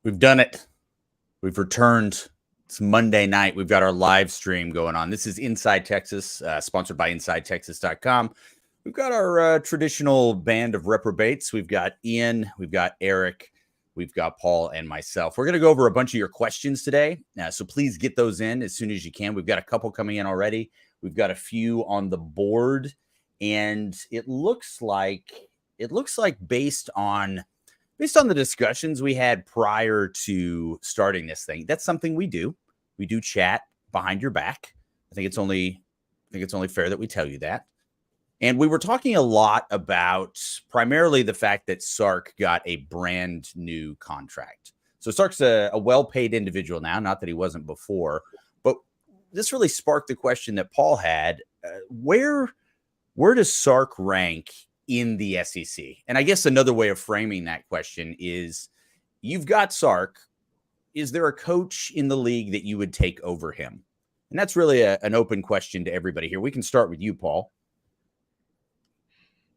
We've done it. We've returned. It's Monday night. We've got our live stream going on. This is Inside Texas, sponsored by InsideTexas.com. We've got our traditional band of reprobates. We've got Ian, we've got Eric, we've got Paul, and myself. We're going to go over a bunch of your questions today, so please get those in as soon as you can. We've got a couple coming in already. We've got a few on the board, and it looks like based on the discussions we had prior to starting this thing, that's something we do. We do chat behind your back. I think it's only fair that we tell you that. And we were talking a lot about primarily the fact that Sark got a brand new contract. So Sark's a well-paid individual now, not that he wasn't before, but this really sparked the question that Paul had. Where does Sark rank in the SEC? And I guess another way of framing that question is, you've got Sark. Is there a coach in the league that you would take over him? And that's really an open question to everybody here. We can start with you, Paul.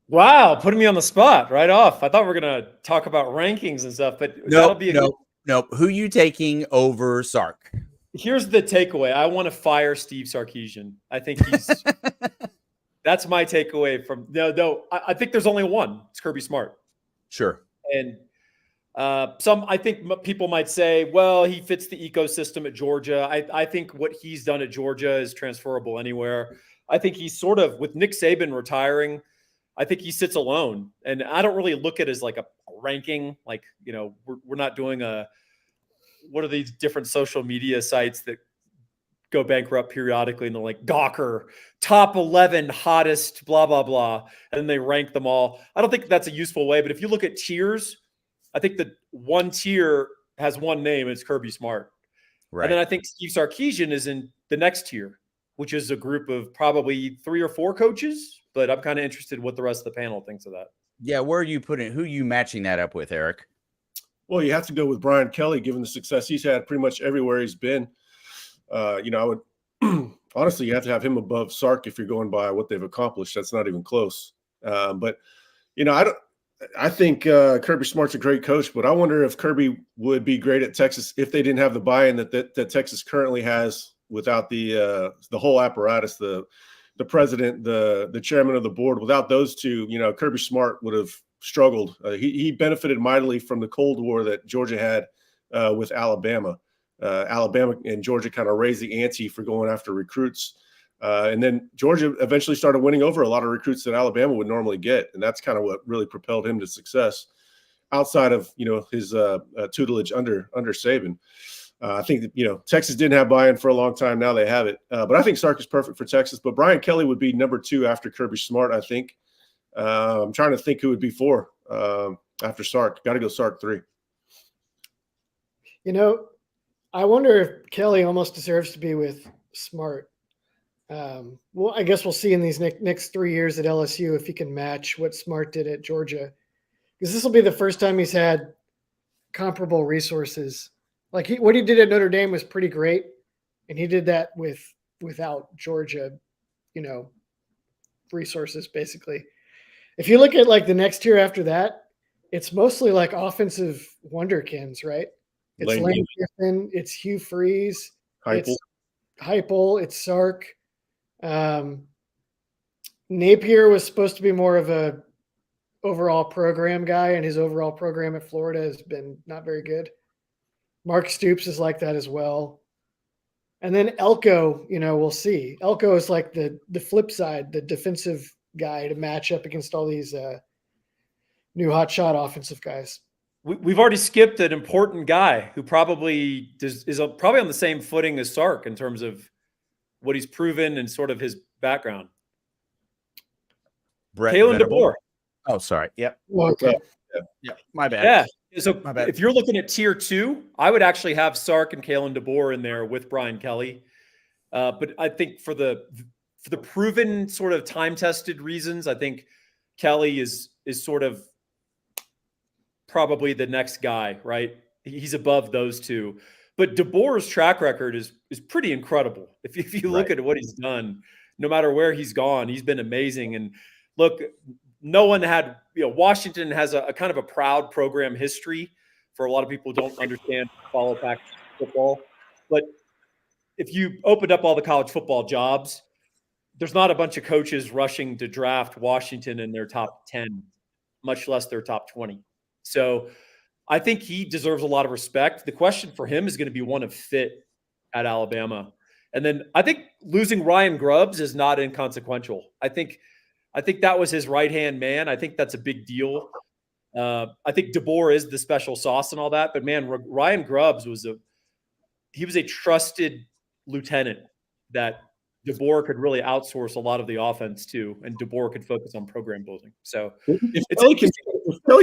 Wow, putting me on the spot right off. I thought we were going to talk about rankings and stuff, but that'll be no. Who you taking over Sark? Here's the takeaway. I want to fire Steve Sarkisian. I think he's that's my takeaway from I think there's only one. It's Kirby Smart. Sure. And I think people might say, well, he fits the ecosystem at Georgia. I think what he's done at Georgia is transferable anywhere. I think he's sort of, with Nick Saban retiring, I think he sits alone. And I don't really look at it as like a ranking. Like, we're not doing what are these different social media sites that go bankrupt periodically, and they're like Gawker, top 11 hottest, blah, blah, blah. And they rank them all. I don't think that's a useful way, but if you look at tiers, I think that one tier has one name, it's Kirby Smart. Right. And then I think Steve Sarkisian is in the next tier, which is a group of probably 3 or 4 coaches, but I'm kind of interested in what the rest of the panel thinks of that. Yeah, where are you putting, who are you matching that up with, Eric? Well, you have to go with Brian Kelly, given the success he's had pretty much everywhere he's been. I would honestly, you have to have him above Sark if you're going by what they've accomplished. That's not even close. But I think Kirby Smart's a great coach, but I wonder if Kirby would be great at Texas if they didn't have the buy-in that Texas currently has without the whole apparatus, the president, the chairman of the board. Without those two, Kirby Smart would have struggled. He benefited mightily from the Cold War that Georgia had with Alabama. Alabama and Georgia kind of raised the ante for going after recruits. And then Georgia eventually started winning over a lot of recruits that Alabama would normally get. And that's kind of what really propelled him to success outside of, his tutelage under Saban. I think that, Texas didn't have buy-in for a long time. Now they have it. But I think Sark is perfect for Texas. But Brian Kelly would be number 2 after Kirby Smart, I think. I'm trying to think who would be 4 after Sark. Got to go Sark 3. I wonder if Kelly almost deserves to be with Smart. Well, I guess we'll see in these next 3 years at LSU if he can match what Smart did at Georgia, because this will be the first time he's had comparable resources. Like what he did at Notre Dame was pretty great, and he did that without Georgia, resources basically. If you look at like the next tier after that, it's mostly like offensive wonderkins, right? It's Lane Kiffin, it's Hugh Freeze, it's Heupel, it's Sark. Napier was supposed to be more of a overall program guy, and his overall program at Florida has been not very good. Mark Stoops is like that as well. And then Elko, we'll see. Elko is like the flip side, the defensive guy to match up against all these new hotshot offensive guys. We've already skipped an important guy who probably is probably on the same footing as Sark in terms of what he's proven and sort of his background. Kalen DeBoer. Oh, sorry. Yep. Okay. Yeah. My bad. Yeah. So if you're looking at tier 2, I would actually have Sark and Kalen DeBoer in there with Brian Kelly. But I think for the proven sort of time-tested reasons, I think Kelly is sort of probably the next guy, right? He's above those two. But DeBoer's track record is pretty incredible. If you look at what he's done, no matter where he's gone, he's been amazing. And look, no one had, Washington has a kind of a proud program history for a lot of people who don't understand follow pack football. But if you opened up all the college football jobs, there's not a bunch of coaches rushing to draft Washington in their top 10, much less their top 20. So I think he deserves a lot of respect. The question for him is going to be one of fit at Alabama. And then I think losing Ryan Grubbs is not inconsequential. I think that was his right-hand man. I think that's a big deal. I think DeBoer is the special sauce and all that, but man, Ryan Grubbs was a trusted lieutenant that DeBoer could really outsource a lot of the offense to, and DeBoer could focus on program building. So if Kelly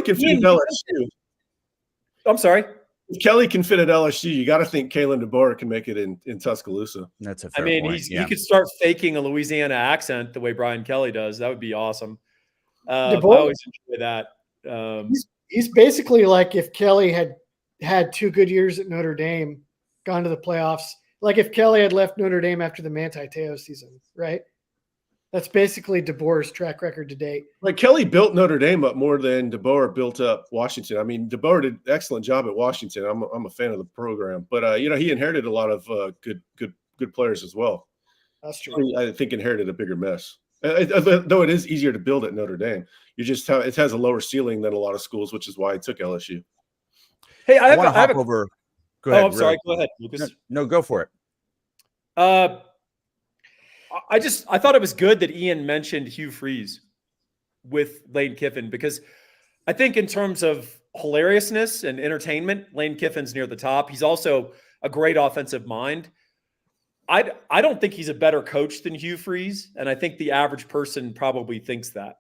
can fit at LSU, I'm sorry. If Kelly can fit at LSU, you got to think Kalen DeBoer can make it in Tuscaloosa. That's a fair point. He could start faking a Louisiana accent the way Brian Kelly does. That would be awesome. I DeBoer, always enjoy that. He's basically like if Kelly had 2 good years at Notre Dame, gone to the playoffs. Like if Kelly had left Notre Dame after the Manti Te'o season, right? That's basically DeBoer's track record to date. Like Kelly built Notre Dame up more than DeBoer built up Washington. I mean, DeBoer did an excellent job at Washington. I'm a fan of the program, but he inherited a lot of good players as well. That's true. I think inherited a bigger mess. Though it is easier to build at Notre Dame, it has a lower ceiling than a lot of schools, which is why I took LSU. Hey, I want to hop over. Go ahead. I'm sorry. Go ahead, Lucas. No, go for it. I thought it was good that Ian mentioned Hugh Freeze with Lane Kiffin, because I think in terms of hilariousness and entertainment, Lane Kiffin's near the top. He's also a great offensive mind. I don't think he's a better coach than Hugh Freeze, and I think the average person probably thinks that.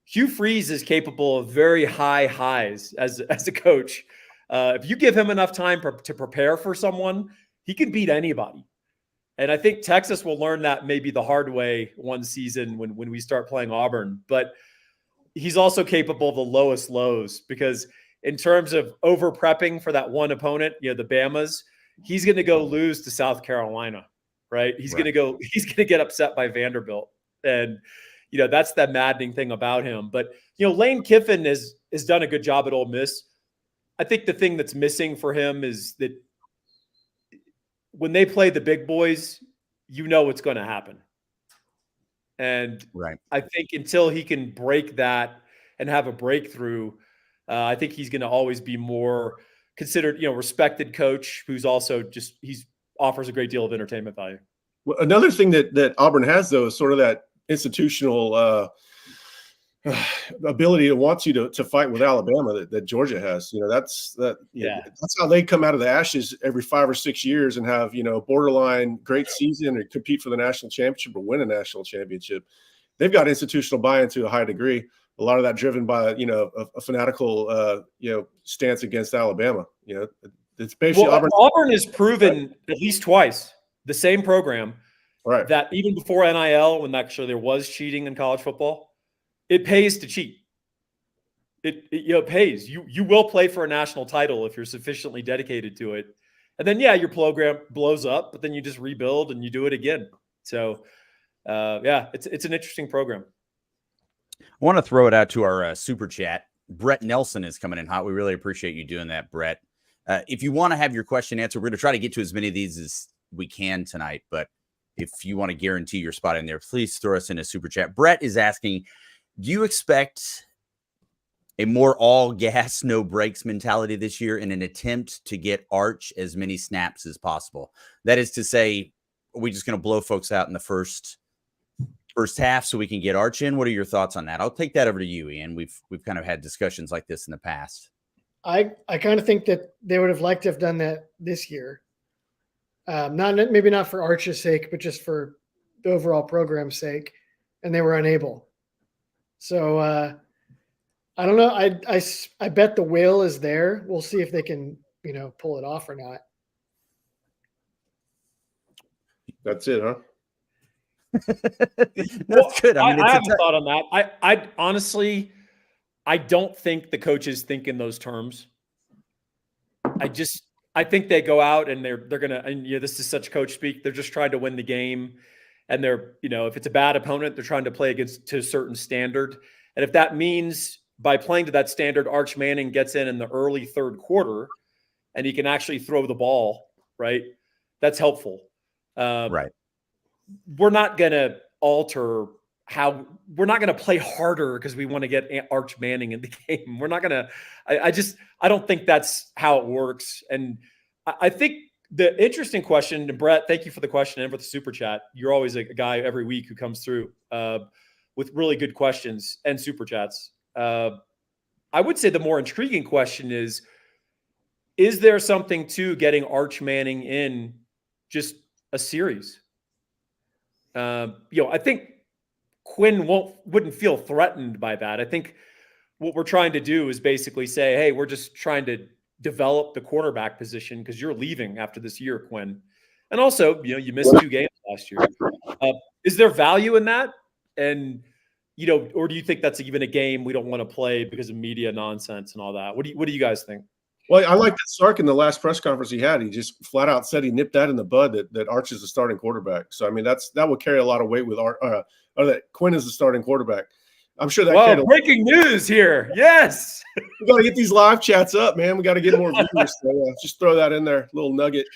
Hugh Freeze is capable of very high highs as a coach. If you give him enough time to prepare for someone, he can beat anybody. And I think Texas will learn that maybe the hard way one season when we start playing Auburn. But he's also capable of the lowest lows, because in terms of over prepping for that one opponent, the Bamas, he's going to go lose to South Carolina, right? He's going to get upset by Vanderbilt. And, that's the maddening thing about him. But, Lane Kiffin has done a good job at Ole Miss. I think the thing that's missing for him is that when they play the big boys, what's going to happen. And right. I think until he can break that and have a breakthrough, I think he's going to always be more considered, respected coach who's also offers a great deal of entertainment value. Well, another thing that Auburn has, though, is sort of that institutional ability to want you to fight with Alabama that Georgia has. That's how they come out of the ashes every 5 or 6 years and have, borderline great season or compete for the national championship or win a national championship. They've got institutional buy-in to a high degree. A lot of that driven by, a fanatical, stance against Alabama. It's basically Auburn has proven at least twice, the same program, right, that even before NIL, when actually there was cheating in college football, it pays to cheat. It pays. You will play for a national title if you're sufficiently dedicated to it. And then, your program blows up, but then you just rebuild and you do it again. So, it's an interesting program. I want to throw it out to our super chat. Brett Nelson is coming in hot. We really appreciate you doing that, Brett. If you want to have your question answered, we're going to try to get to as many of these as we can tonight. But if you want to guarantee your spot in there, please throw us in a super chat. Brett is asking, do you expect a more all gas, no brakes mentality this year in an attempt to get Arch as many snaps as possible? That is to say, are we just going to blow folks out in the first half so we can get Arch in? What are your thoughts on that? I'll take that over to you, Ian. We've kind of had discussions like this in the past. I kind of think that they would have liked to have done that this year. Maybe not for Arch's sake, but just for the overall program's sake, and they were unable. So I don't know. I bet the will is there. We'll see if they can, pull it off or not. That's it, huh? That's good. I have a thought on that. I honestly, I don't think the coaches think in those terms. I think they go out and they're gonna, and this is such coach speak. They're just trying to win the game, and they're, if it's a bad opponent, they're trying to play to a certain standard. And if that means by playing to that standard, Arch Manning gets in the early third quarter and he can actually throw the ball, right? That's helpful. Right. We're not going to alter we're not going to play harder because we want to get Arch Manning in the game. We're not going to, I don't think that's how it works. And I think the interesting question, and Brett, thank you for the question and for the super chat. You're always a guy every week who comes through with really good questions and super chats. I would say the more intriguing question is there something to getting Arch Manning in just a series? I think Quinn wouldn't feel threatened by that. I think what we're trying to do is basically say, hey, we're just trying to develop the quarterback position because you're leaving after this year, Quinn. And also, you missed 2 games last year. Is there value in that? And, or do you think that's even a game we don't want to play because of media nonsense and all that? What do you guys think? Well, I like that Sark in the last press conference he had. He just flat out said he nipped that in the bud that Arch is the starting quarterback. So I mean that will carry a lot of weight with that Quinn is the starting quarterback. I'm sure that. Breaking news here! Yes, we got to get these live chats up, man. We got to get more viewers. So, just throw that in there, little nugget.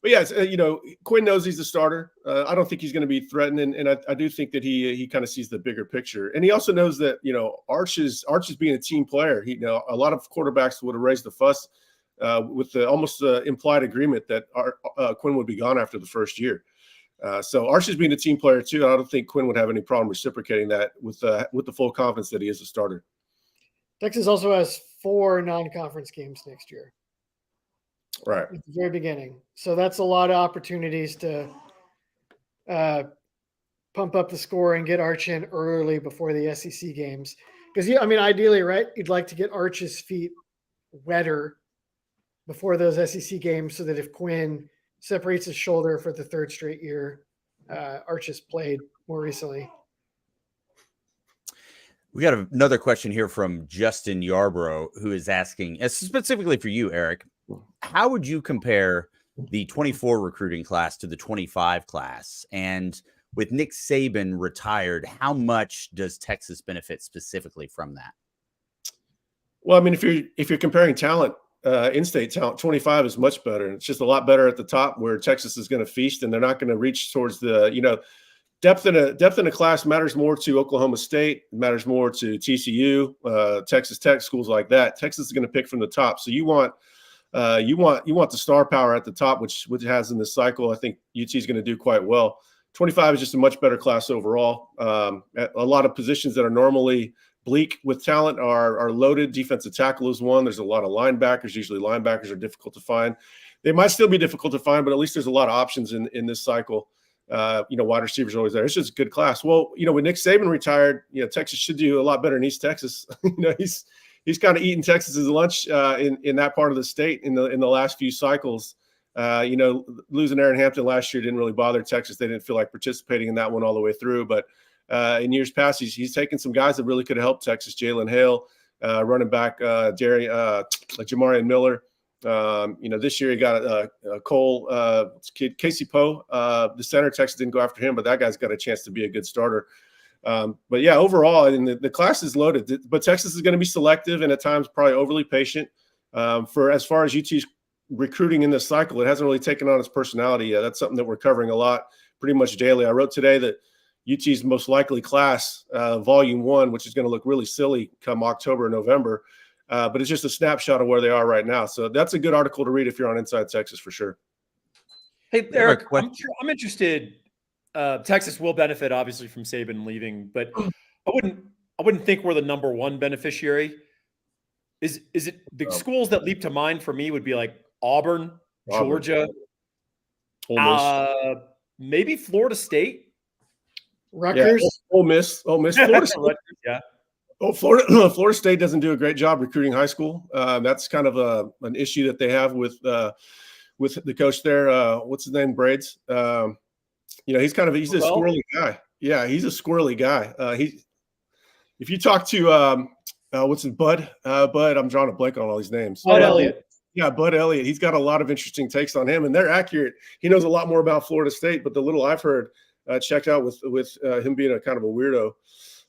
But yeah, Quinn knows he's the starter. I don't think he's going to be threatened, and I do think that he kind of sees the bigger picture, and he also knows that Arch is being a team player. A lot of quarterbacks would have raised the fuss with the almost implied agreement that Quinn would be gone after the first year. So Arch is being a team player too. I don't think Quinn would have any problem reciprocating that with the full confidence that he is a starter. Texas also has 4 non-conference games next year. Right. At the very beginning. So that's a lot of opportunities to pump up the score and get Arch in early before the SEC games. Because, ideally, right, you'd like to get Arch's feet wetter before those SEC games so that if Quinn separates his shoulder for the 3rd straight year, Arch has played more recently. We got another question here from Justin Yarbrough, who is asking, specifically for you, Eric, how would you compare the 24 recruiting class to the 25 class? And with Nick Saban retired, how much does Texas benefit specifically from that? Well, I mean, if you're comparing talent, in-state talent, 25 is much better. It's just a lot better at the top where Texas is going to feast, and they're not going to reach towards the, depth in a class matters more to Oklahoma State, matters more to TCU, Texas Tech, schools like that. Texas is going to pick from the top. So you want the star power at the top, which it has in this cycle. I think UT is going to do quite well. 25 is just a much better class overall. A lot of positions that are normally bleak with talent are loaded. Defensive tackle is one. There's a lot of linebackers. Usually linebackers are difficult to find. They might still be difficult to find, but at least there's a lot of options in this cycle. Wide receivers are always there. It's just a good class. Well, when Nick Saban retired, Texas should do a lot better in East Texas. He's kind of eating Texas's lunch in that part of the state in the last few cycles. Losing Aaron Hampton last year didn't really bother Texas. They didn't feel like participating in that one all the way through. But in years past, he's taken some guys that really could have helped Texas. Jalen Hale, running back, Jamarian Miller. This year he got Cole, Casey Poe, the center. Texas didn't go after him, but that guy's got a chance to be a good starter. But yeah, overall, the class is loaded, but Texas is going to be selective and at times probably overly patient. For as far as UT's recruiting in this cycle, it hasn't really taken on its personality yet. That's something that we're covering a lot, pretty much daily. I wrote today that UT's most likely class, volume 1, which is going to look really silly come October, November. But it's just a snapshot of where they are right now. So that's a good article to read if you're on Inside Texas for sure. Hey, Eric, I'm interested. Texas will benefit obviously from Saban leaving, but I wouldn't think we're the number one beneficiary. Is it the schools that leap to mind for me would be like Auburn, Georgia, maybe Florida State, Rutgers, Ole Miss, Florida State. Yeah. Oh, Florida State doesn't do a great job recruiting high school. That's kind of an issue that they have with the coach there. What's his name? Braids. He's a squirrely guy. Yeah, he's a squirrely guy. If you talk to what's his Bud? I'm drawing a blank on all these names. Bud Elliott. Yeah, Bud Elliott. He's got a lot of interesting takes on him, and they're accurate. He knows a lot more about Florida State, but the little I've heard checked out with him being a kind of a weirdo.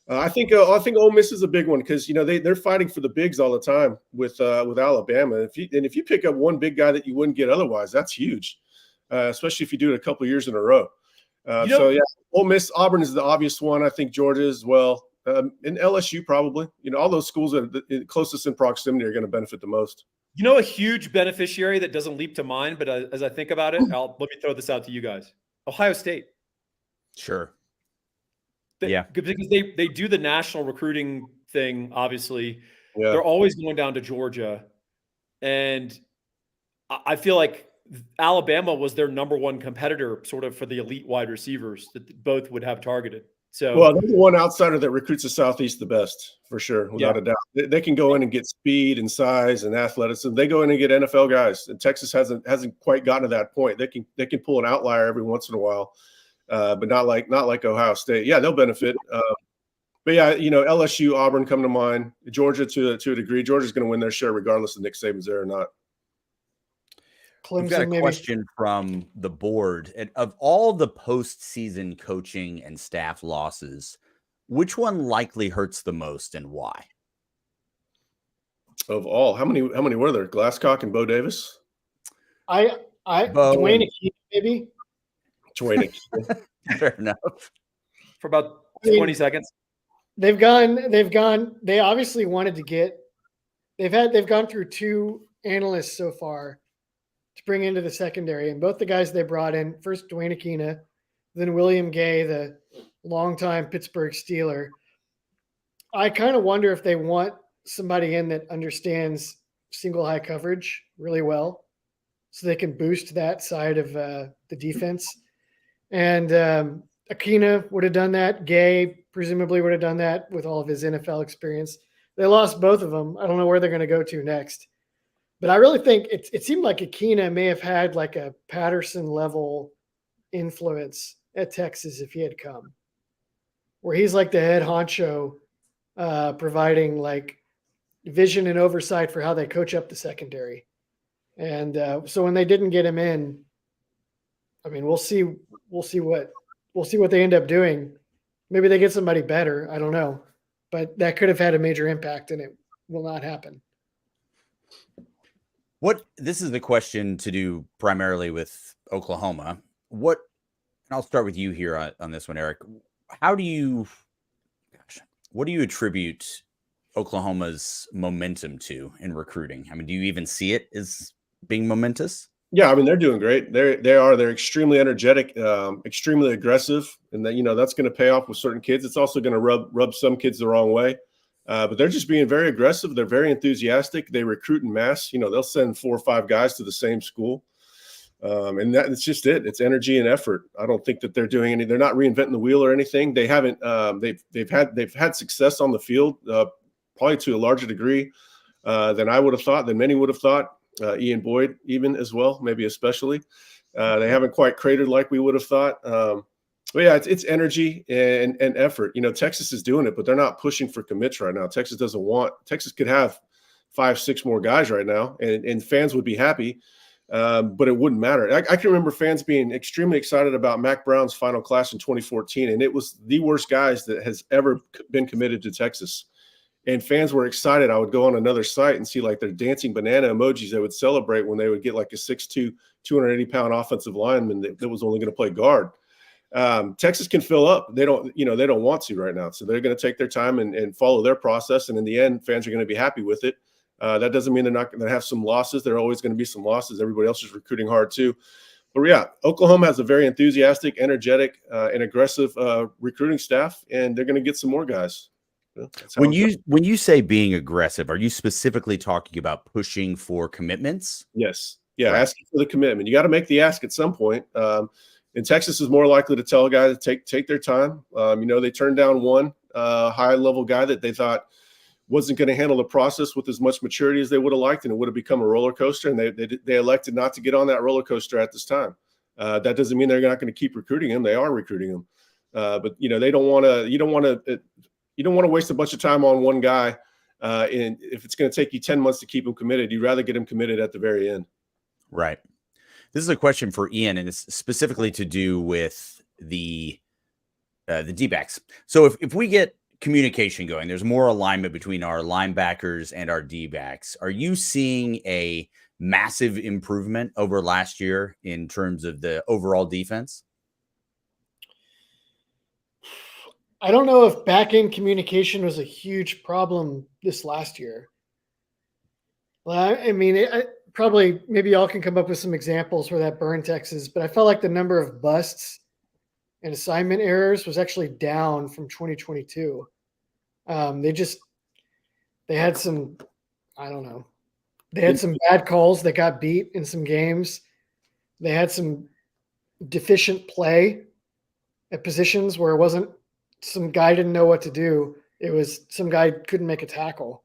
I think Ole Miss is a big one because they're fighting for the bigs all the time with Alabama. If you pick up one big guy that you wouldn't get otherwise, that's huge, especially if you do it a couple of years in a row. So yeah, Ole Miss, Auburn is the obvious one. I think Georgia as well, and LSU probably. All those schools that are the closest in proximity are going to benefit the most. A huge beneficiary that doesn't leap to mind, but as I think about it, let me throw this out to you guys. Ohio State. Sure. Because they do the national recruiting thing, obviously. Yeah. They're always going down to Georgia. And I feel like Alabama was their number one competitor sort of for the elite wide receivers that both would have targeted. So, well, they're the one outsider that recruits the Southeast the best, for sure, without a doubt. They can go in and get speed and size and athleticism. They go in and get NFL guys, and Texas hasn't quite gotten to that point. They can pull an outlier every once in a while, but not like Ohio State. Yeah, they'll benefit. But yeah, LSU, Auburn come to mind. Georgia to a degree. Georgia's going to win their share regardless of Nick Saban's there or not. We've got a question from the board. And of all the postseason coaching and staff losses, which one likely hurts the most and why? Of all, how many were there? Glasscock and Bo Davis? Dwayne Akina, maybe. Dwayne Akina. Fair enough. For about 20 seconds. They obviously wanted to get. They've gone through two analysts so far to bring into the secondary, and both the guys they brought in, first Dwayne Akina, then William Gay, the longtime Pittsburgh Steeler. I kind of wonder if they want somebody in that understands single high coverage really well, so they can boost that side of the defense. And Akina would have done that. Gay presumably would have done that with all of his NFL experience. They lost both of them. I don't know where they're going to go to next. But I really think it seemed like Akina may have had like a Patterson level influence at Texas if he had come, where he's like the head honcho, providing like vision and oversight for how they coach up the secondary. And so when they didn't get him in, I mean, we'll see what they end up doing. Maybe they get somebody better. I don't know, but that could have had a major impact, and it will not happen. This is the question to do primarily with Oklahoma. And I'll start with you here on this one, Eric. What do you attribute Oklahoma's momentum to in recruiting? I mean, do you even see it as being momentous? Yeah, I mean, they're doing great. They're extremely energetic, extremely aggressive, and that's going to pay off with certain kids. It's also going to rub some kids the wrong way. But they're just being very aggressive. They're very enthusiastic. They recruit in mass. They'll send 4 or 5 guys to the same school. And it's just it. It's energy and effort. I don't think that they're doing they're not reinventing the wheel or anything. They haven't, they've had success on the field, probably to a larger degree than I would have thought, than many would have thought. Ian Boyd, even as well, maybe especially. They haven't quite cratered like we would have thought. But yeah, it's energy and effort. Texas is doing it, but they're not pushing for commits right now. Texas could have 5, 6 more guys right now, and fans would be happy, but it wouldn't matter. I can remember fans being extremely excited about Mac Brown's final class in 2014, and it was the worst guys that has ever been committed to Texas. And fans were excited. I would go on another site and see like their dancing banana emojis they would celebrate when they would get like a 6'2", 280-pound offensive lineman that was only going to play guard. Texas can fill up. They don't want to right now. So they're going to take their time and follow their process. And in the end, fans are going to be happy with it. That doesn't mean they're not going to have some losses. There are always going to be some losses. Everybody else is recruiting hard too. But yeah, Oklahoma has a very enthusiastic, energetic, and aggressive recruiting staff, and they're going to get some more guys. When you say being aggressive, are you specifically talking about pushing for commitments? Yes. Yeah. Right. Asking for the commitment. You got to make the ask at some point. And Texas is more likely to tell a guy to take their time. They turned down one high-level guy that they thought wasn't going to handle the process with as much maturity as they would have liked, and it would have become a roller coaster. And they elected not to get on that roller coaster at this time. That doesn't mean they're not going to keep recruiting him. They are recruiting him, but they don't want to. You don't want to waste a bunch of time on one guy. And if it's going to take you 10 months to keep him committed, you'd rather get him committed at the very end. Right. This is a question for Ian, and it's specifically to do with the D-backs. So if we get communication going. There's more alignment between our linebackers and our D-backs. Are you seeing a massive improvement over last year in terms of the overall defense? I don't know if back-end communication was a huge problem this last year. Well, I mean, probably maybe y'all can come up with some examples where that burned Texas, but I felt like the number of busts and assignment errors was actually down from 2022. They had some, I don't know, they had some bad calls that got beat in some games. They had some deficient play at positions where it wasn't some guy didn't know what to do. It was some guy couldn't make a tackle.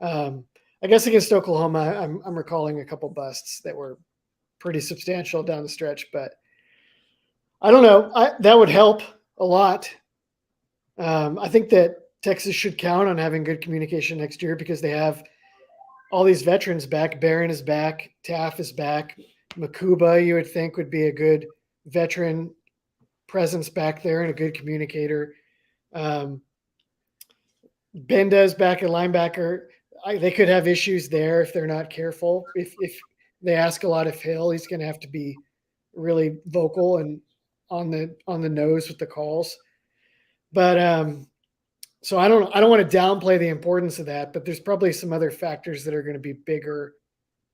I guess against Oklahoma, I'm recalling a couple busts that were pretty substantial down the stretch, but I don't know. That would help a lot. I think that Texas should count on having good communication next year because they have all these veterans back. Barron is back. Taff is back. Makuba, you would think, would be a good veteran presence back there and a good communicator. Benda's back at linebacker. They could have issues there if they're not careful. If they ask a lot of Hill, he's going to have to be really vocal and on the nose with the calls. But so I don't want to downplay the importance of that, but there's probably some other factors that are going to be bigger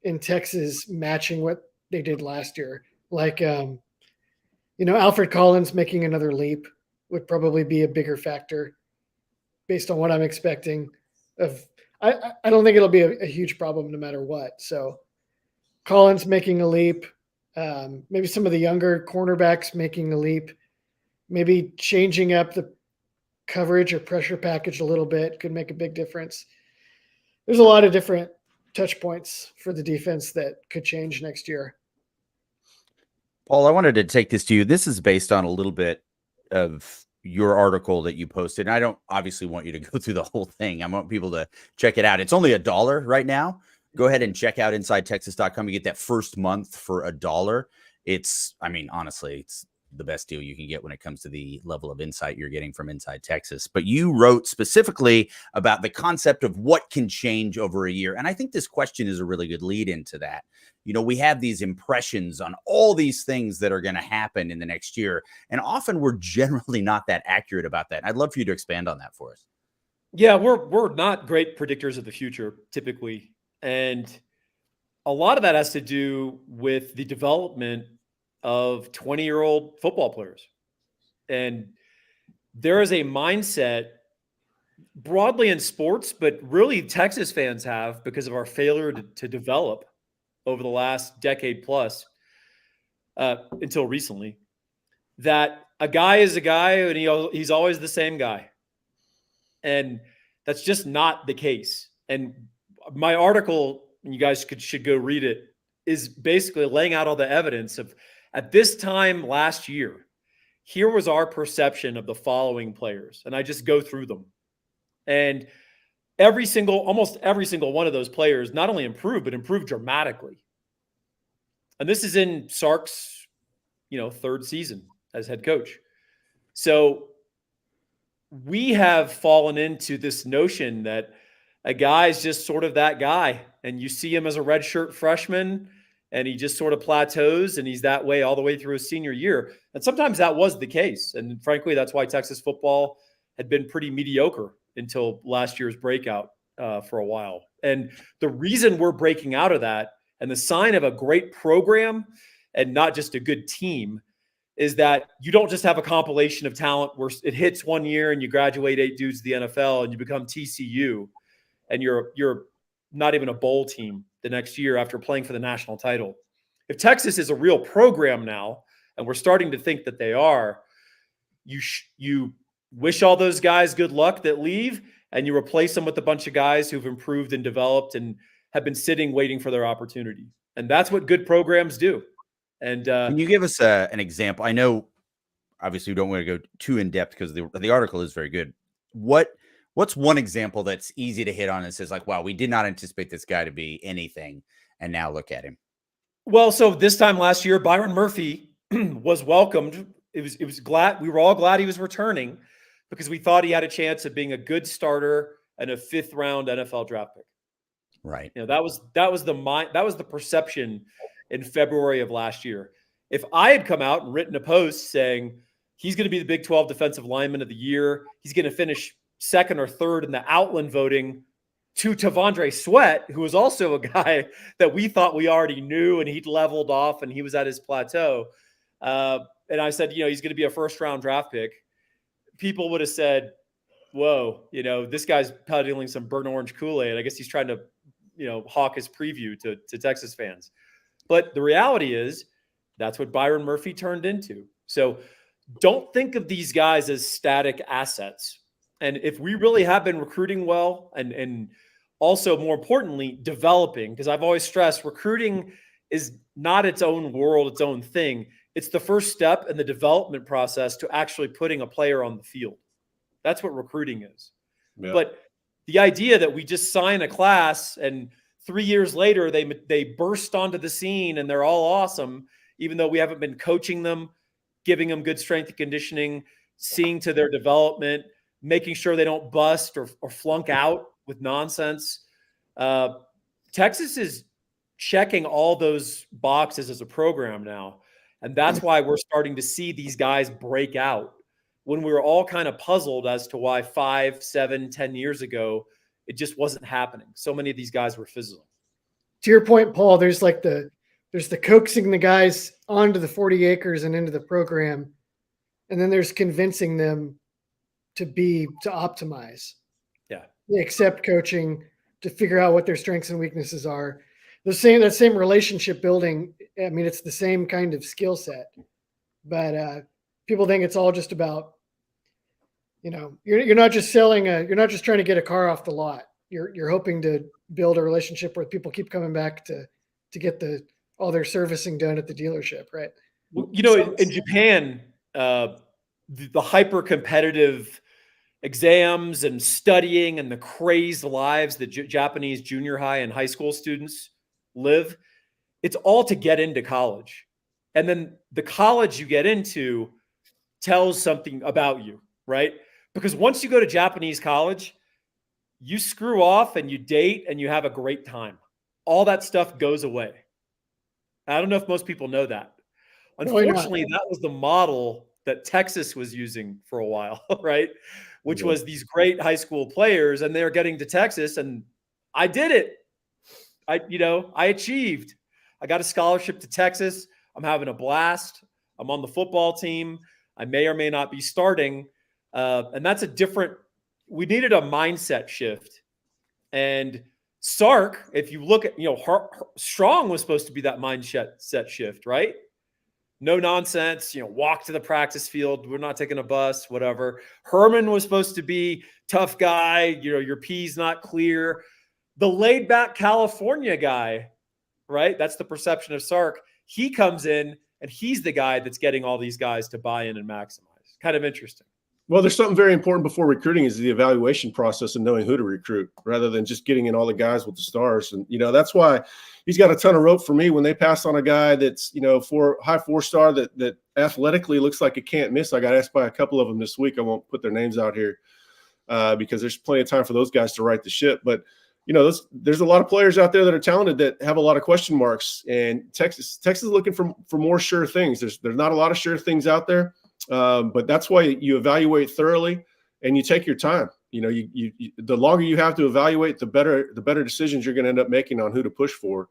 in Texas matching what they did last year. Like Alfred Collins making another leap would probably be a bigger factor based on what I'm expecting of. I don't think it'll be a huge problem no matter what. So Collins making a leap, maybe some of the younger cornerbacks making a leap, maybe changing up the coverage or pressure package a little bit could make a big difference. There's a lot of different touch points for the defense that could change next year. Paul, I wanted to take this to you. This is based on a little bit of your article that you posted. And I don't obviously want you to go through the whole thing. I want people to check it out. It's only $1 right now. Go ahead and check out InsideTexas.com. You get that first month for $1. Honestly, it's the best deal you can get when it comes to the level of insight you're getting from Inside Texas. But you wrote specifically about the concept of what can change over a year. And I think this question is a really good lead into that. We have these impressions on all these things that are going to happen in the next year. And often we're generally not that accurate about that. I'd love for you to expand on that for us. Yeah, we're not great predictors of the future typically. And a lot of that has to do with the development of 20-year-old football players. And there is a mindset broadly in sports, but really Texas fans have because of our failure to develop over the last decade plus until recently, that a guy is a guy and he's always the same guy. And that's just not the case. And my article, and you guys should go read it, is basically laying out all the evidence of at this time last year, here was our perception of the following players. And I just go through them. And almost every single one of those players not only improved, but improved dramatically. And this is in Sark's, third season as head coach. So we have fallen into this notion that a guy is just sort of that guy. And you see him as a redshirt freshman and he just sort of plateaus and he's that way all the way through his senior year. And sometimes that was the case. And frankly, that's why Texas football had been pretty mediocre until last year's breakout for a while. And the reason we're breaking out of that and the sign of a great program and not just a good team is that you don't just have a compilation of talent where it hits one year and you graduate 8 dudes to the NFL and you become TCU and you're not even a bowl team the next year after playing for the national title. If Texas is a real program now, and we're starting to think that they are, you wish all those guys good luck that leave, and you replace them with a bunch of guys who've improved and developed and have been sitting waiting for their opportunity. And that's what good programs do. And can you give us an example? I know, obviously, we don't want to go too in depth because the article is very good. What's one example that's easy to hit on and says like, wow, we did not anticipate this guy to be anything, and now look at him? Well, so this time last year, Byron Murphy was welcomed. We were all glad he was returning, because we thought he had a chance of being a good starter and a 5th round NFL draft pick. Right. That was the perception in February of last year. If I had come out and written a post saying he's going to be the Big 12 Defensive Lineman of the Year, he's going to finish 2nd or 3rd in the Outland voting to Tavondre Sweat, who was also a guy that we thought we already knew and he'd leveled off and he was at his plateau. And I said, he's going to be a 1st round draft pick. People would have said, whoa, this guy's peddling some burnt orange Kool-Aid. I guess he's trying to, hawk his preview to Texas fans. But the reality is that's what Byron Murphy turned into. So don't think of these guys as static assets. And if we really have been recruiting well and also more importantly, developing, because I've always stressed recruiting is not its own world, its own thing. It's the first step in the development process to actually putting a player on the field. That's what recruiting is. Yeah. But the idea that we just sign a class and 3 years later they burst onto the scene and they're all awesome, even though we haven't been coaching them, giving them good strength and conditioning, seeing to their development, making sure they don't bust or flunk out with nonsense. Texas is checking all those boxes as a program now. And that's why we're starting to see these guys break out when we were all kind of puzzled as to why 5, 7, 10 years ago, it just wasn't happening. So many of these guys were fizzling. To your point, Paul, there's the coaxing the guys onto the 40 acres and into the program. And then there's convincing them to optimize. Yeah. They accept coaching to figure out what their strengths and weaknesses are. That same relationship building. I mean, it's the same kind of skill set, but people think it's all just about, you're not just selling you're not just trying to get a car off the lot. You're hoping to build a relationship where people keep coming back to get all their servicing done at the dealership. Right. In Japan, the hyper competitive exams and studying and the crazed lives that Japanese junior high and high school students live, it's all to get into college. And then the college you get into tells something about you, right? Because once you go to Japanese college, you screw off and you date and you have a great time. All that stuff goes away. I don't know if most people know that. Unfortunately, that was the model that Texas was using for a while, right? Which was these great high school players, and they're getting to Texas, and I did it. I achieved. I got a scholarship to Texas. I'm having a blast. I'm on the football team. I may or may not be starting. And that's we needed a mindset shift. And Sark, if you look at, Strong was supposed to be that mindset shift, right? No nonsense, walk to the practice field. We're not taking a bus, whatever. Herman was supposed to be tough guy. Your P's not clear. The laid back California guy, right? That's the perception of Sark. He comes in and he's the guy that's getting all these guys to buy in and maximize. Kind of interesting. Well, there's something very important before recruiting is the evaluation process and knowing who to recruit rather than just getting in all the guys with the stars. And, that's why he's got a ton of rope for me when they pass on a guy that's, high 4-star that athletically looks like it can't miss. I got asked by a couple of them this week. I won't put their names out here because there's plenty of time for those guys to right the ship. But, there's a lot of players out there that are talented that have a lot of question marks. And Texas is looking for more sure things. There's not a lot of sure things out there. But that's why you evaluate thoroughly and you take your time. The longer you have to evaluate, the better decisions you're going to end up making on who to push for.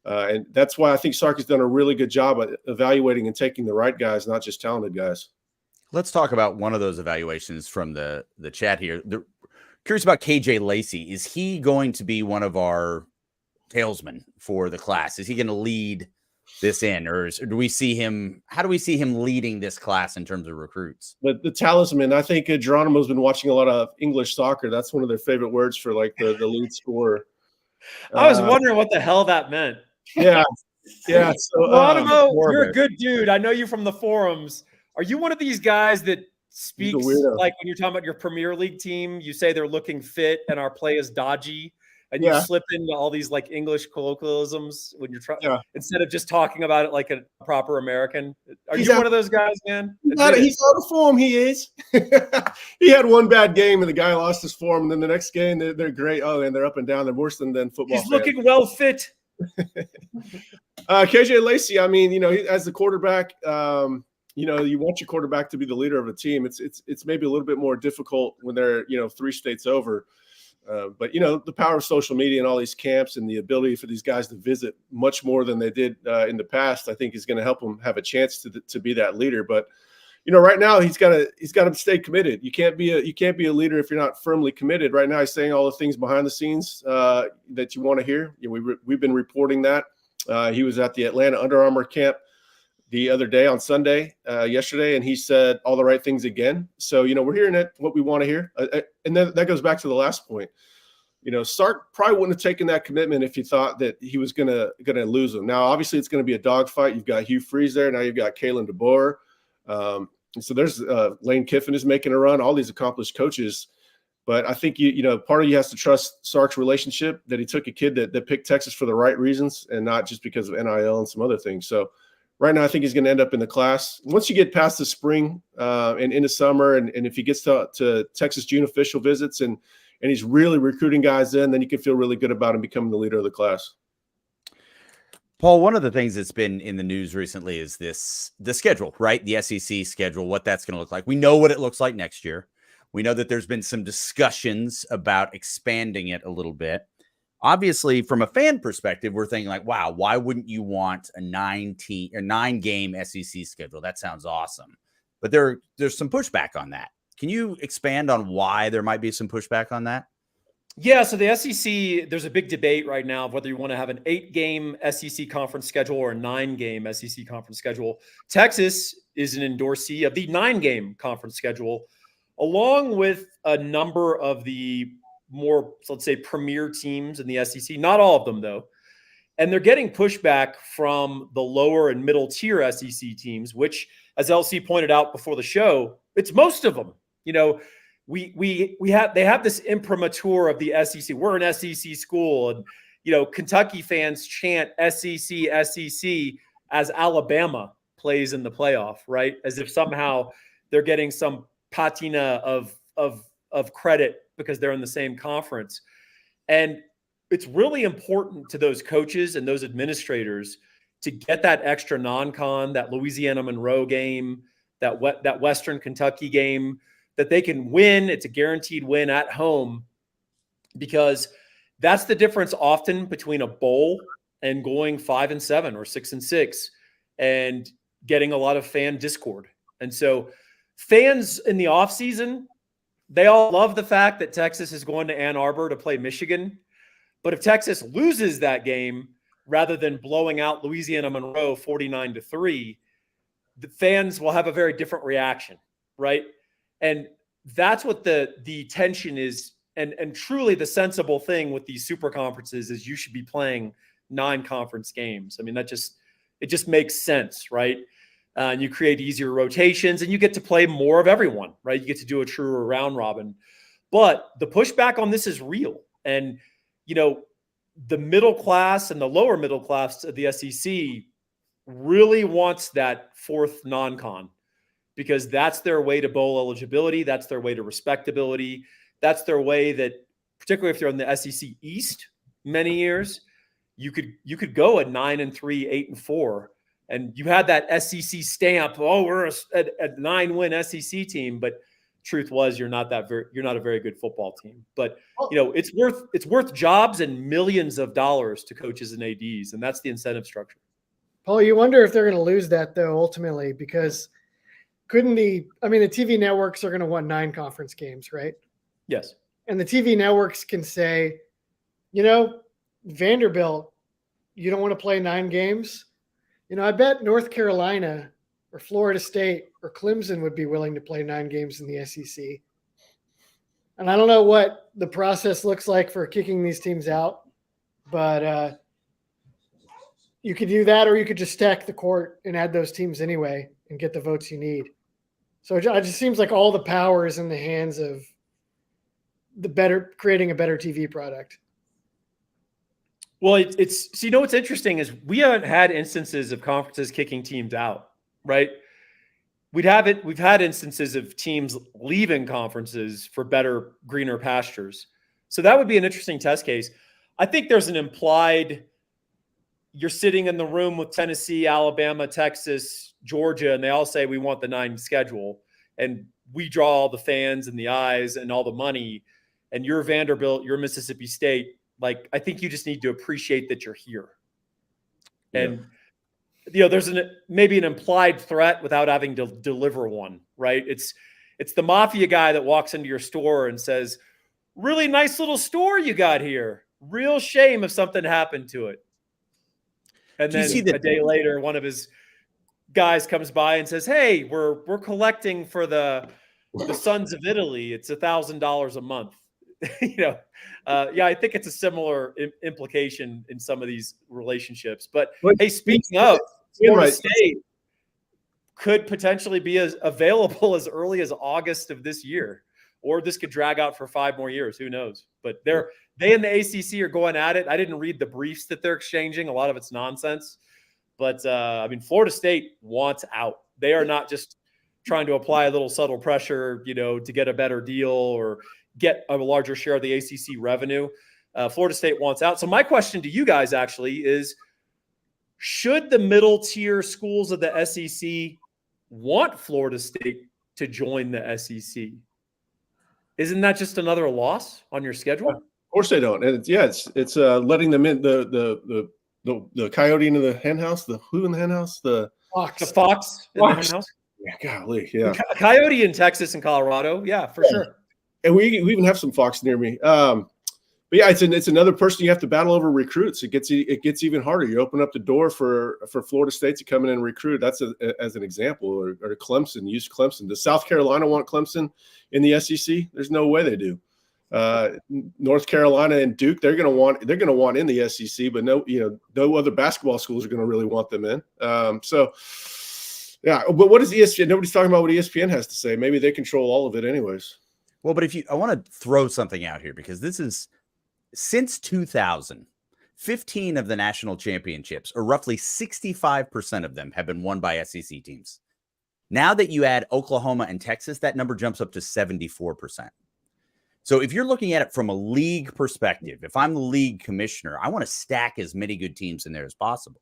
And that's why I think Sark has done a really good job at evaluating and taking the right guys, not just talented guys. Let's talk about one of those evaluations from the chat here. Curious about KJ Lacy. Is he going to be one of our talesmen for the class? Is he going to lead this in, or do we see him? How do we see him leading this class in terms of recruits? The talisman. I think Geronimo's been watching a lot of English soccer. That's one of their favorite words for like the lead scorer. I was wondering what the hell that meant. Yeah. Yeah. So Geronimo, you're a good dude. I know you from the forums. Are you one of these guys that speaks like when you're talking about your Premier League team, you say they're looking fit and our play is dodgy, and you slip into all these like English colloquialisms when you're trying instead of just talking about it like a proper American. Are you one of those guys, man? He's out of form. He is. He had one bad game and the guy lost his form. And then the next game, they're great. Oh, and they're up and down. They're worse than football. He's looking well fit. KJ Lacy, I mean, you know, as the quarterback, you know, you want your quarterback to be the leader of a team. It's maybe a little bit more difficult when they're, you know, 3 states over. But, you know, the power of social media and all these camps and the ability for these guys to visit much more than they did in the past, I think is going to help them have a chance to be that leader. But, you know, right now he's got to stay committed. You can't be a leader if you're not firmly committed. Right now he's saying all the things behind the scenes that you want to hear. You know, we've been reporting that. He was at the Atlanta Under Armour camp the other day on Sunday, yesterday, and he said all the right things again. So, you know, we're hearing what we want to hear. And then that goes back to the last point. You know, Sark probably wouldn't have taken that commitment if he thought that he was gonna lose him. Now, obviously, it's going to be a dogfight. You've got Hugh Freeze there. Now you've got Kalen DeBoer. So there's Lane Kiffin is making a run, all these accomplished coaches. But I think, you know, part of you has to trust Sark's relationship, that he took a kid that picked Texas for the right reasons and not just because of NIL and some other things. So right now, I think he's going to end up in the class. Once you get past the spring and into summer, and if he gets to Texas June official visits and he's really recruiting guys in, then you can feel really good about him becoming the leader of the class. Paul, one of the things that's been in the news recently is the schedule, right? The SEC schedule, what that's going to look like. We know what it looks like next year. We know that there's been some discussions about expanding it a little bit. Obviously, from a fan perspective, we're thinking like, wow, why wouldn't you want a 9-game SEC schedule? That sounds awesome. But there's some pushback on that. Can you expand on why there might be some pushback on that? Yeah, so the SEC, there's a big debate right now of whether you want to have an 8-game SEC conference schedule or a 9-game SEC conference schedule. Texas is an endorsee of the 9-game conference schedule, along with a number of the more, let's say, premier teams in the SEC. Not all of them, though. And they're getting pushback from the lower and middle tier SEC teams, which, as LC pointed out before the show, it's most of them. You know, they have this imprimatur of the SEC. We're an SEC school, and you know, Kentucky fans chant SEC as Alabama plays in the playoff, right? As if somehow they're getting some patina of credit because they're in the same conference. And it's really important to those coaches and those administrators to get that extra non-con, that Louisiana Monroe game, that Western Kentucky game, that they can win. It's a guaranteed win at home, because that's the difference often between a bowl and going 5-7 or 6-6 and getting a lot of fan discord. And so fans in the offseason, they all love the fact that Texas is going to Ann Arbor to play Michigan. But if Texas loses that game, rather than blowing out Louisiana Monroe 49-3, the fans will have a very different reaction, right? And that's what the tension is. And truly the sensible thing with these super conferences is you should be playing 9 conference games. I mean, it just makes sense, right? And you create easier rotations and you get to play more of everyone, right? You get to do a truer round robin. But the pushback on this is real. And, you know, the middle class and the lower middle class of the SEC really wants that 4th non-con, because that's their way to bowl eligibility. That's their way to respectability. That's their way that, particularly if they're in the SEC East many years, you could go at 9-3, 8-4. And you had that SEC stamp. Oh, we're a 9-win SEC team, but truth was you're not a very good football team. But you know, it's worth jobs and millions of dollars to coaches and ADs, and that's the incentive structure. Paul, you wonder if they're going to lose that though ultimately, because the TV networks are going to want 9 conference games, right? Yes. And the TV networks can say, you know, Vanderbilt, you don't want to play 9 games. You know, I bet North Carolina or Florida State or Clemson would be willing to play 9 games in the SEC. And I don't know what the process looks like for kicking these teams out, but you could do that, or you could just stack the court and add those teams anyway and get the votes you need. So it just seems like all the power is in the hands of creating a better TV product. Well, it's so what's interesting is we haven't had instances of conferences kicking teams out, right? We've had instances of teams leaving conferences for better, greener pastures. So that would be an interesting test case. I think there's an implied, you're sitting in the room with Tennessee, Alabama, Texas, Georgia, and they all say we want the 9 schedule. And we draw all the fans and the eyes and all the money. And you're Vanderbilt, you're Mississippi State. Like, I think you just need to appreciate that you're here. And, there's maybe an implied threat without having to deliver one, right? It's the mafia guy that walks into your store and says, really nice little store you got here. Real shame if something happened to it. And then a day later, one of his guys comes by and says, hey, we're collecting for the Sons of Italy. It's $1,000 a month. I think it's a similar implication in some of these relationships. But hey, speaking of, Florida State could potentially be available as early as August of this year, or this could drag out for 5 more years. Who knows? But they and the ACC are going at it. I didn't read the briefs that they're exchanging. A lot of it's nonsense. But Florida State wants out. They are not just trying to apply a little subtle pressure, to get a better deal or get a larger share of the ACC revenue. Florida State wants out. So my question to you guys actually is, should the middle tier schools of the SEC want Florida State to join the SEC? Isn't that just another loss on your schedule? Of course they don't. And it's letting them in the coyote into the hen house. The who in the hen house? The fox. The fox in the hen house. Yeah, golly, yeah. Coyote in Texas and Colorado. Yeah, for sure. And we even have some fox near me. But yeah, it's another person you have to battle over recruits. It gets even harder. You open up the door for Florida State to come in and recruit. That's as an example, or Clemson. Use Clemson. Does South Carolina want Clemson in the SEC? There's no way they do. North Carolina and Duke, they're going to want in the SEC, but no other basketball schools are going to really want them in. Yeah, but what is ESPN? Nobody's talking about what ESPN has to say. Maybe they control all of it anyways. Well, but I want to throw something out here, because this is since 2000, 15 of the national championships, or roughly 65% of them, have been won by SEC teams. Now that you add Oklahoma and Texas, that number jumps up to 74%. So if you're looking at it from a league perspective, if I'm the league commissioner, I want to stack as many good teams in there as possible.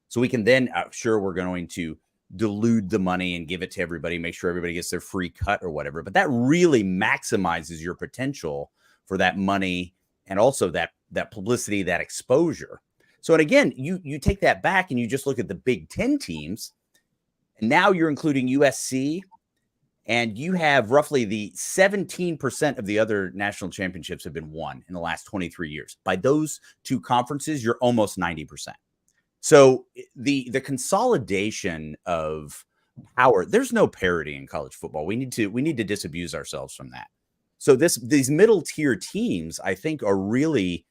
So we can then, sure, we're going to dilute the money and give it to everybody, make sure everybody gets their free cut or whatever. But that really maximizes your potential for that money and also that publicity, that exposure. So, and again, you take that back and you just look at the Big Ten teams, and now you're including USC, and you have roughly the 17% of the other national championships have been won in the last 23 years. By those two conferences, you're almost 90%. So the consolidation of power, there's no parity in college football. We need to disabuse ourselves from that. So these middle tier teams, I think, are really,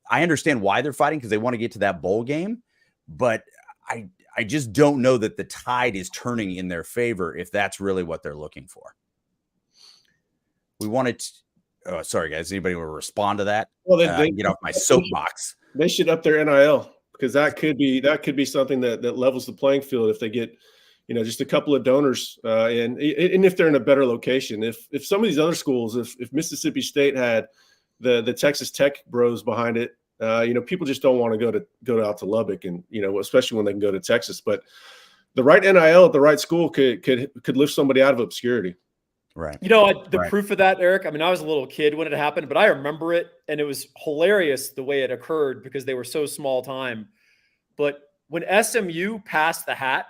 I understand why they're fighting, because they want to get to that bowl game, but I just don't know that the tide is turning in their favor if that's really what they're looking for. We wanted to, oh, sorry guys, anybody want to respond to that? Well, they get off my soapbox. They should up their NIL, because that could be something that levels the playing field if they get, just a couple of donors, and if they're in a better location. If some of these other schools, if Mississippi State had the Texas Tech bros behind it, people just don't want to go out to Lubbock, and especially when they can go to Texas. But the right NIL at the right school could lift somebody out of obscurity. Right. The proof of that, Eric, I was a little kid when it happened, but I remember it, and it was hilarious the way it occurred because they were so small time. But when SMU passed the hat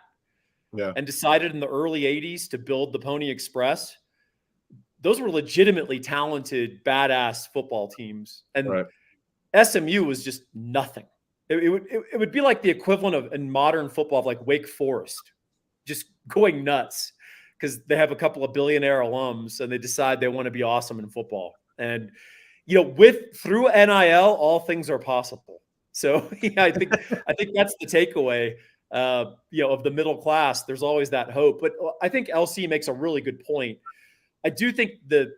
and decided in the early 80s to build the Pony Express, those were legitimately talented, badass football teams. And SMU was just nothing. It would be like the equivalent of in modern football of like Wake Forest, just going nuts because they have a couple of billionaire alums and they decide they want to be awesome in football. And through NIL, all things are possible. So I think that's the takeaway. Of the middle class, there's always that hope. But I think LC makes a really good point. I do think the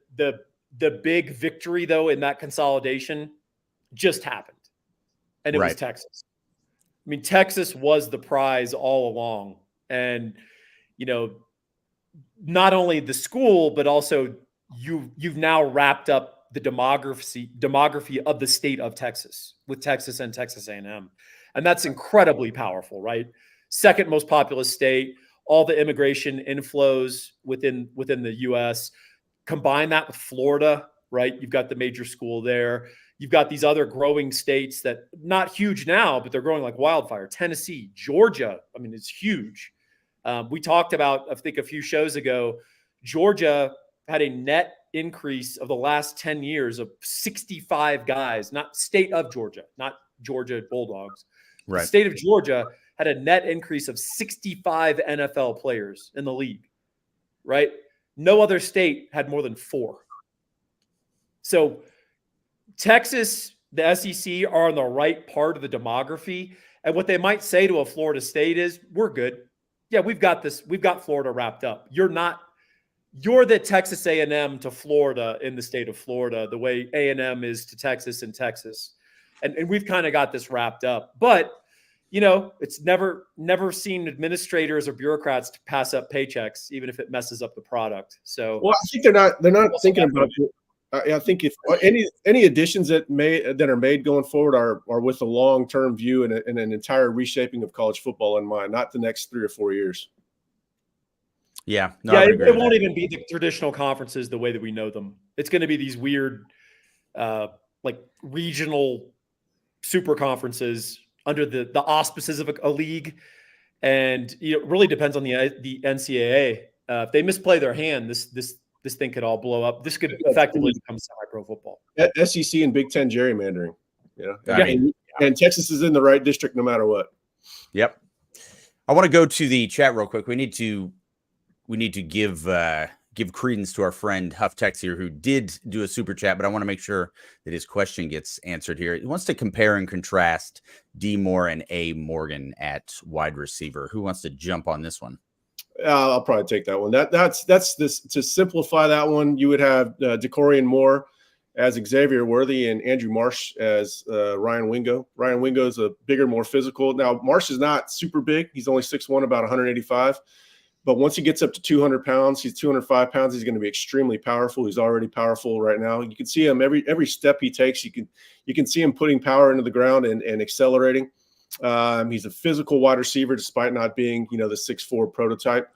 big victory though in that consolidation just happened. and it was Texas. I mean, Texas was the prize all along. And, you know, not only the school, but also you've now wrapped up the demography of the state of Texas with Texas and Texas A&M. And that's incredibly powerful, right? Second most populous state, all the immigration inflows within the U.S. Combine that with Florida, right? You've got the major school there. You've got these other growing states that not huge now, but they're growing like wildfire. Tennessee, Georgia. I mean, it's huge. We talked about, I think a few shows ago, Georgia had a net increase of the last 10 years of 65 guys, not state of Georgia, not Georgia Bulldogs. Right. The state of Georgia had a net increase of 65 NFL players in the league, right? No other state had more than 4. So Texas, the SEC are on the right part of the demography. And what they might say to a Florida State is, we're good. Yeah, we've got this. We've got Florida wrapped up. You're the Texas A&M to Florida in the state of Florida, the way A&M is to Texas and Texas. And we've kind of got this wrapped up. But, you know, it's never seen administrators or bureaucrats to pass up paychecks, even if it messes up the product. So, well, I think they're not thinking about it. I think if any additions that are made going forward are with a long-term view and an entire reshaping of college football in mind, not the next 3 or 4 years. Yeah. No, yeah, it won't even be the traditional conferences the way that we know them. It's going to be these weird, like regional super conferences under the auspices of a league. And it really depends on the NCAA. If they misplay their hand, this thing could all blow up. This could effectively become semi-pro football. SEC and Big Ten gerrymandering. And Texas is in the right district no matter what. Yep. I want to go to the chat real quick. We need to give credence to our friend Huff Tex here, who did do a super chat, but I want to make sure that his question gets answered here. He wants to compare and contrast D. Moore and A. Morgan at wide receiver. Who wants to jump on this one? I'll probably take that one. That's this. To simplify that one, you would have Decorian Moore as Xavier Worthy and Andrew Marsh as Ryan Wingo. Ryan Wingo is a bigger, more physical. Now, Marsh is not super big. He's only 6'1", about 185. But once he gets up to 200 pounds, he's 205 pounds. He's going to be extremely powerful. He's already powerful right now. You can see him every step he takes. You can see him putting power into the ground and accelerating. He's a physical wide receiver, despite not being, the 6'4" prototype.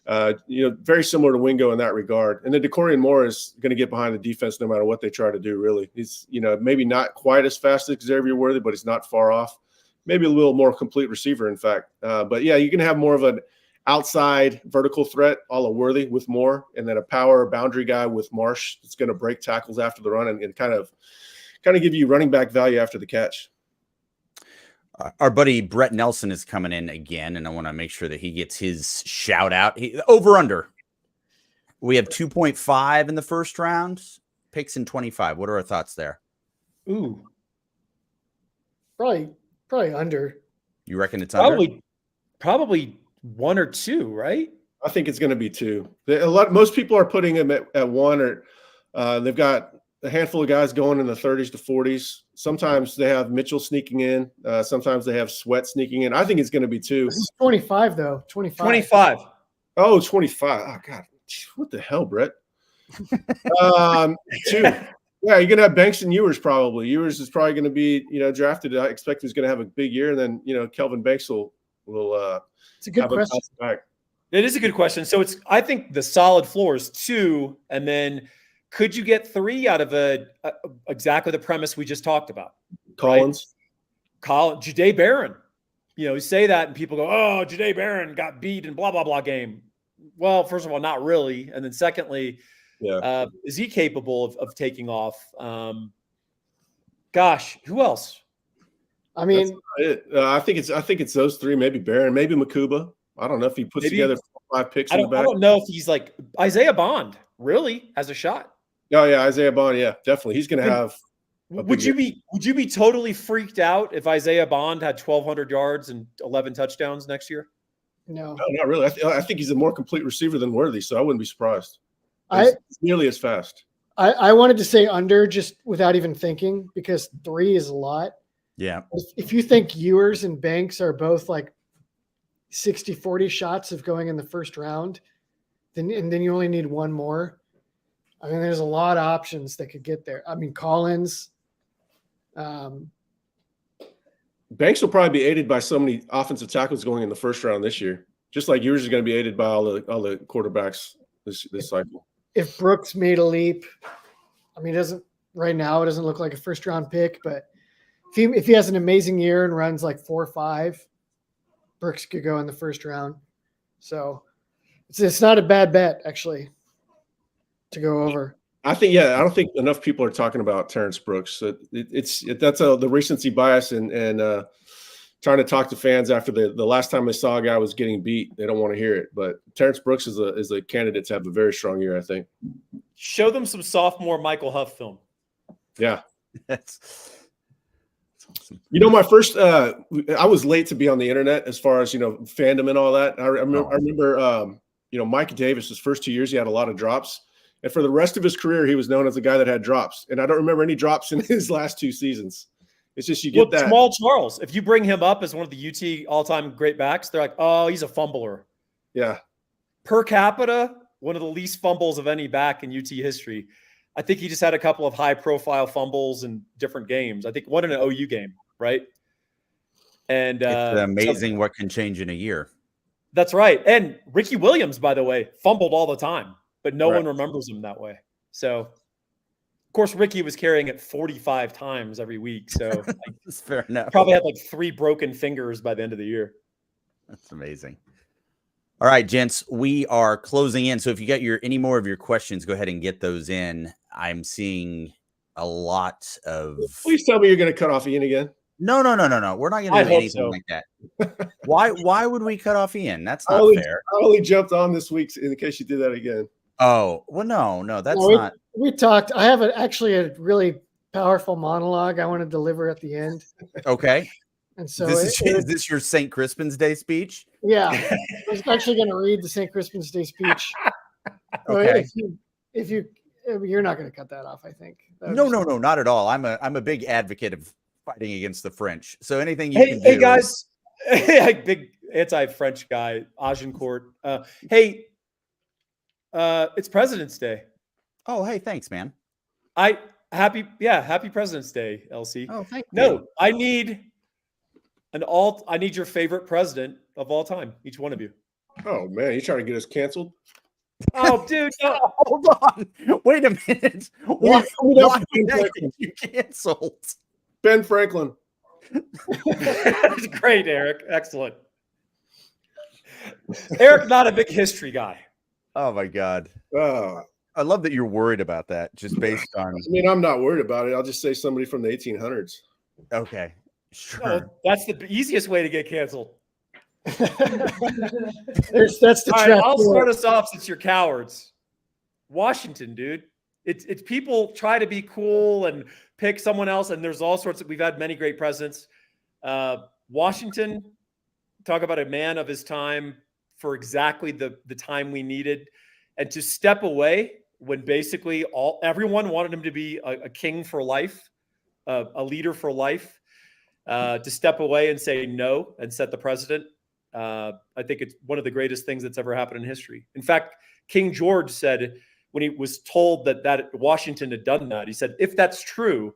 Very similar to Wingo in that regard. And then Decorian Moore is going to get behind the defense no matter what they try to do, really. He's, maybe not quite as fast as Xavier Worthy, but he's not far off. Maybe a little more complete receiver, in fact. But, yeah, you can have more of an outside vertical threat, a la Worthy with Moore, and then a power boundary guy with Marsh that's going to break tackles after the run and kind of give you running back value after the catch. Our buddy Brett Nelson is coming in again, and I want to make sure that he gets his shout out. Over under. We have 2.5 in the first round, picks in 25. What are our thoughts there? Ooh, probably under. You reckon it's under? Probably 1 or 2, right? I think it's going to be 2. Most people are putting him at 1, or they've got a handful of guys going in the 30s to 40s. Sometimes they have Mitchell sneaking in. Sometimes they have Sweat sneaking in. I think it's going to be 2. This is 25, though. 25. 25. Oh, 25. Oh, God. What the hell, Brett? 2. Yeah, you're going to have Banks and Ewers probably. Ewers is probably going to be, drafted. I expect he's going to have a big year. And then, Kelvin Banks will it's a good question. It is a good question. So I think the solid floor is 2, and then could you get 3 out of exactly the premise we just talked about? Collins, right? Jahdae Barron. You say that and people go, "Oh, Jahdae Barron got beat in blah blah blah game." Well, first of all, not really, and then secondly, is he capable of taking off? Gosh, who else? I mean, I think it's those 3. Maybe Barron, maybe Makuba. I don't know if he puts together 5 picks in the back. I don't know if he's like Isaiah Bond. Really has a shot. Oh yeah, Isaiah Bond. Yeah, definitely. He's going to have. Would you be totally freaked out if Isaiah Bond had 1,200 yards and 11 touchdowns next year? No, not really. I think he's a more complete receiver than Worthy, so I wouldn't be surprised. He's nearly as fast. I wanted to say under just without even thinking because 3 is a lot. Yeah. If you think Ewers and Banks are both like 60-40 shots of going in the first round, then you only need one more. I mean, there's a lot of options that could get there. I mean, Collins. Banks will probably be aided by so many offensive tackles going in the first round this year, just like yours is going to be aided by all the quarterbacks this cycle. If Brooks made a leap, I mean, it doesn't look like a first round pick, but if he has an amazing year and runs like 4.5, Brooks could go in the first round. So it's not a bad bet actually to go over. I don't think enough people are talking about Terrence Brooks. That's the recency bias and trying to talk to fans after the last time they saw a guy was getting beat. They don't want to hear it. But Terrence Brooks is a candidate to have a very strong year, I think. Show them some sophomore Michael Huff film. Yeah. That's awesome. My first I was late to be on the internet as far as, fandom and all that. I remember Mike Davis, his first 2 years, he had a lot of drops. And for the rest of his career, he was known as a guy that had drops. And I don't remember any drops in his last 2 seasons. It's just you get that. Jamal Charles, if you bring him up as one of the UT all-time great backs, they're like, oh, he's a fumbler. Yeah. Per capita, one of the least fumbles of any back in UT history. I think he just had a couple of high-profile fumbles in different games. I think one in an OU game, right? And it's amazing what can change in a year. That's right. And Ricky Williams, by the way, fumbled all the time, but no one remembers him that way. So, of course, Ricky was carrying it 45 times every week. So that's fair enough. Probably had like 3 broken fingers by the end of the year. That's amazing. All right, gents, we are closing in. So if you got any more of your questions, go ahead and get those in. I'm seeing a lot of. Please tell me you're going to cut off Ian again. No. We're not going to do anything like that. Why would we cut off Ian? That's not fair. I only jumped on this week in case you did that again. Oh, well, no, that's not. We talked. I have actually a really powerful monologue I want to deliver at the end. Okay. And so is this your St. Crispin's Day speech? Yeah. I was actually going to read the St. Crispin's Day speech. Okay. If you're not going to cut that off, I think. No, not at all. I'm a big advocate of fighting against the French. So anything you can do. Hey guys, big anti-French guy, Agincourt. It's President's Day. Oh, hey, thanks, man. Happy President's Day, LC. Oh, thank you. No, I need your favorite president of all time, each one of you. Oh man, you trying to get us canceled? Oh, dude, no. Hold on. Wait a minute. Why get you canceled? Ben Franklin. That's great, Eric. Excellent. Eric, not a big history guy. Oh my God. I love that you're worried about that, just based on. I mean, I'm not worried about it. I'll just say somebody from the 1800s. Okay, sure. Oh, that's the easiest way to get canceled. That's the All trap. right, I'll start us off since you're cowards. Washington, dude. It's people try to be cool and pick someone else, and there's all sorts of. We've had many great presidents. Washington, talk about a man of his time for exactly the time we needed, and to step away when basically everyone wanted him to be a king for life, a leader for life, to step away and say no and set the precedent. I think it's one of the greatest things that's ever happened in history. In fact, King George said when he was told that Washington had done that, he said, if that's true,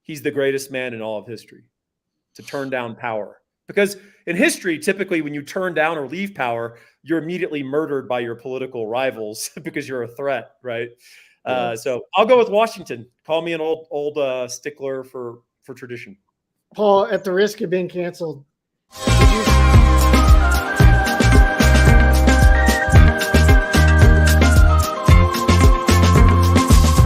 he's the greatest man in all of history to turn down power. Because in history, typically when you turn down or leave power, you're immediately murdered by your political rivals because you're a threat, right? So I'll go with Washington. Call me an old stickler for tradition. Paul, at the risk of being canceled,